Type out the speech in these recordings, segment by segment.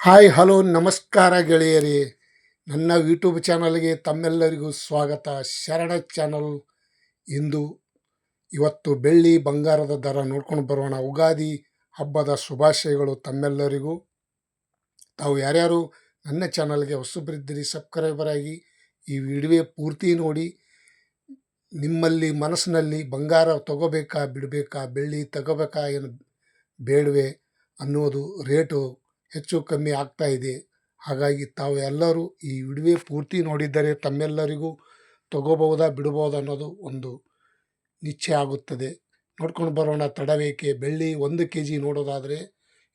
Hi hello ನಮಸ್ಕಾರ ಗೆಳೆಯರೇ. ನನ್ನ ಯೂಟ್ಯೂಬ್ ಚಾನಲ್ಗೆ ತಮ್ಮೆಲ್ಲರಿಗೂ ಸ್ವಾಗತ. ಶರಣ ಚಾನಲ್. ಇಂದು ಇವತ್ತು ಬೆಳ್ಳಿ ಬಂಗಾರದ ದರ ನೋಡ್ಕೊಂಡು ಬರೋಣ. ಉಗಾದಿ ಹಬ್ಬದ ಶುಭಾಶಯಗಳು ತಮ್ಮೆಲ್ಲರಿಗೂ. ತಾವು ಯಾರ್ಯಾರು ನನ್ನ ಚಾನಲ್ಗೆ ಹೊಸಬರಿದ್ದೀರಿ ಸಬ್ಸ್ಕ್ರೈಬರ್ ಆಗಿ ಈ ವಿಡಿಯೋ ಪೂರ್ತಿ ನೋಡಿ. ನಿಮ್ಮಲ್ಲಿ ಮನಸ್ಸಿನಲ್ಲಿ ಬಂಗಾರ ತಗೋಬೇಕಾ ಬಿಡಬೇಕಾ, ಬೆಳ್ಳಿ ತಗೋಬೇಕಾ ಏನು ಬೇಡವೆ ಅನ್ನೋದು ರೇಟು ಹೆಚ್ಚು ಕಮ್ಮಿ ಆಗ್ತಾ ಇದೆ. ಹಾಗಾಗಿ ತಾವು ಎಲ್ಲರೂ ಈ ವಿಡಿಯೋ ಪೂರ್ತಿ ನೋಡಿದ್ದರೆ ತಮ್ಮೆಲ್ಲರಿಗೂ ತಗೋಬಹುದಾ ಬಿಡಬಹುದಾ ಅನ್ನೋದು ಒಂದು ನಿಶ್ಚಯ ಆಗುತ್ತದೆ. ನೋಡ್ಕೊಂಡು ಬರೋಣ, ತಡಬೇಕೆ. ಬೆಳ್ಳಿ 1 kg ನೋಡೋದಾದರೆ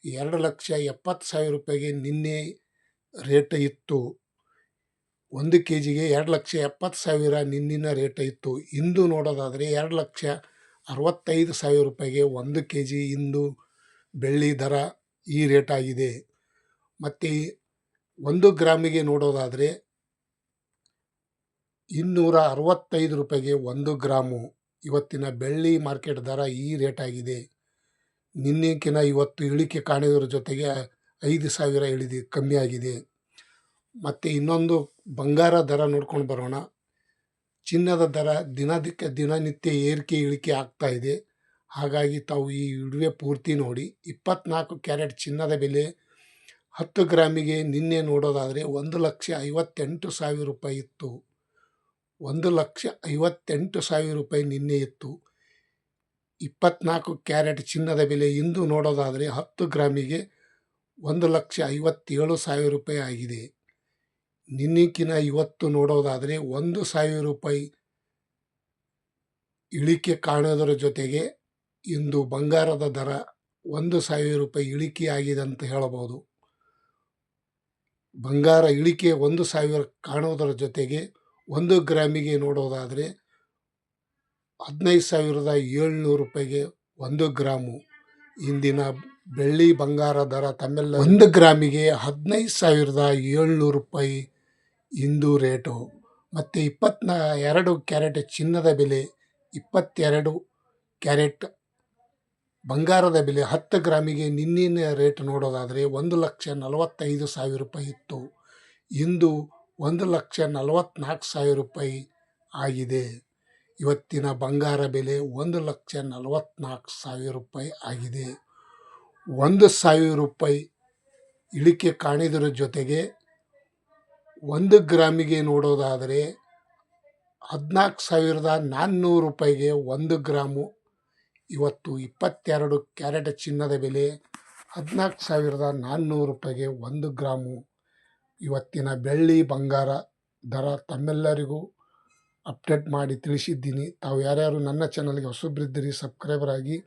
2,70,000 ರೂಪಾಯಿಗೆ ನಿನ್ನೆ ರೇಟ್ ಇತ್ತು. 1 kgಗೆ 2,70,000 ನಿನ್ನಿನ ರೇಟ್ ಇತ್ತು. ಇಂದು ನೋಡೋದಾದರೆ 2,65,000 ರೂಪಾಯಿಗೆ 1 kg ಇಂದು ಬೆಳ್ಳಿ ದರ ಈ ರೇಟ್ ಆಗಿದೆ. ಮತ್ತು 1 ಗ್ರಾಮಿಗೆ ನೋಡೋದಾದರೆ 265 ರೂಪಾಯಿಗೆ 1 ಗ್ರಾಮು ಇವತ್ತಿನ ಬೆಳ್ಳಿ ಮಾರ್ಕೆಟ್ ದರ ಈ ರೇಟ್ ಆಗಿದೆ. ನಿನ್ನೆಕಿನ ಇವತ್ತು ಇಳಿಕೆ ಕಾಣಿದ್ರ ಜೊತೆಗೆ 5,000 ಕಮ್ಮಿ ಆಗಿದೆ. ಮತ್ತು ಇನ್ನೊಂದು ಬಂಗಾರ ದರ ನೋಡ್ಕೊಂಡು ಬರೋಣ. ಚಿನ್ನದ ದರ ದಿನನಿತ್ಯ ಏರಿಕೆ ಇಳಿಕೆ ಆಗ್ತಾ ಇದೆ. ಹಾಗಾಗಿ ತಾವು ಈ ವಿಡಿಯೋ ಪೂರ್ತಿ ನೋಡಿ. 24 ಕ್ಯಾರೆಟ್ ಚಿನ್ನದ ಬೆಲೆ 10 ಗ್ರಾಮಿಗೆ ನಿನ್ನೆ ನೋಡೋದಾದರೆ 1,58,000 ರೂಪಾಯಿ ಇತ್ತು. 1,58,000 ರೂಪಾಯಿ ನಿನ್ನೆ ಇತ್ತು. 24 ಕ್ಯಾರೆಟ್ ಚಿನ್ನದ ಬೆಲೆ ಇಂದು ನೋಡೋದಾದರೆ 10 ಗ್ರಾಮಿಗೆ 1,57,000 ರೂಪಾಯಿ ಆಗಿದೆ. ನಿನ್ನೆಕಿನ ಇವತ್ತು ನೋಡೋದಾದರೆ 1,000 ರೂಪಾಯಿ ಇಳಿಕೆ ಕಾಣೋದರ ಜೊತೆಗೆ ಇಂದು ಬಂಗಾರದ ದರ 1,000 ರೂಪಾಯಿ ಇಳಿಕೆ ಆಗಿದೆ ಅಂತ ಹೇಳಬಹುದು. ಬಂಗಾರ ಇಳಿಕೆ 1,000 ಕಾಣೋದರ ಜೊತೆಗೆ 1 ಗ್ರಾಮಿಗೆ ನೋಡೋದಾದರೆ 15,700 ರೂಪಾಯಿಗೆ 1 ಗ್ರಾಮು ಇಂದಿನ ಬೆಳ್ಳಿ ಬಂಗಾರ ದರ ತಮ್ಮೆಲ್ಲ 1 ಗ್ರಾಮಿಗೆ 15,700 ರೂಪಾಯಿ ಇಂದು ರೇಟು. ಮತ್ತು 22 ಕ್ಯಾರೆಟ್ ಚಿನ್ನದ ಬೆಲೆ 22 ಕ್ಯಾರೆಟ್ ಬಂಗಾರದ ಬೆಲೆ 10 ಗ್ರಾಮಿಗೆ ನಿನ್ನಿನ ರೇಟ್ ನೋಡೋದಾದರೆ 1,45,000 ರೂಪಾಯಿ ಇತ್ತು. ಇಂದು 1,44,000 ರೂಪಾಯಿ ಆಗಿದೆ. ಇವತ್ತಿನ ಬಂಗಾರ ಬೆಲೆ 1,44,000 ರೂಪಾಯಿ ಆಗಿದೆ. 1,000 ರೂಪಾಯಿ ಇಳಿಕೆ ಕಾಣಿದರ ಜೊತೆಗೆ 1 ಗ್ರಾಮಿಗೆ ನೋಡೋದಾದರೆ 14,400 ರೂಪಾಯಿಗೆ 1 ಗ್ರಾಮು ಇವತ್ತು 22 ಕ್ಯಾರೆಟ್ ಚಿನ್ನದ ಬೆಲೆ 14,400 ರೂಪಾಯಿಗೆ 1 ಗ್ರಾಮು ಇವತ್ತಿನ ಬೆಳ್ಳಿ ಬಂಗಾರ ದರ ತಮ್ಮೆಲ್ಲರಿಗೂ ಅಪ್ಡೇಟ್ ಮಾಡಿ ತಿಳಿಸಿದ್ದೀನಿ. ತಾವು ಯಾರ್ಯಾರು ನನ್ನ ಚಾನಲ್ಗೆ ಹೊಸಬ್ರಿದ್ದೀರಿ ಸಬ್ಸ್ಕ್ರೈಬರ್ ಆಗಿ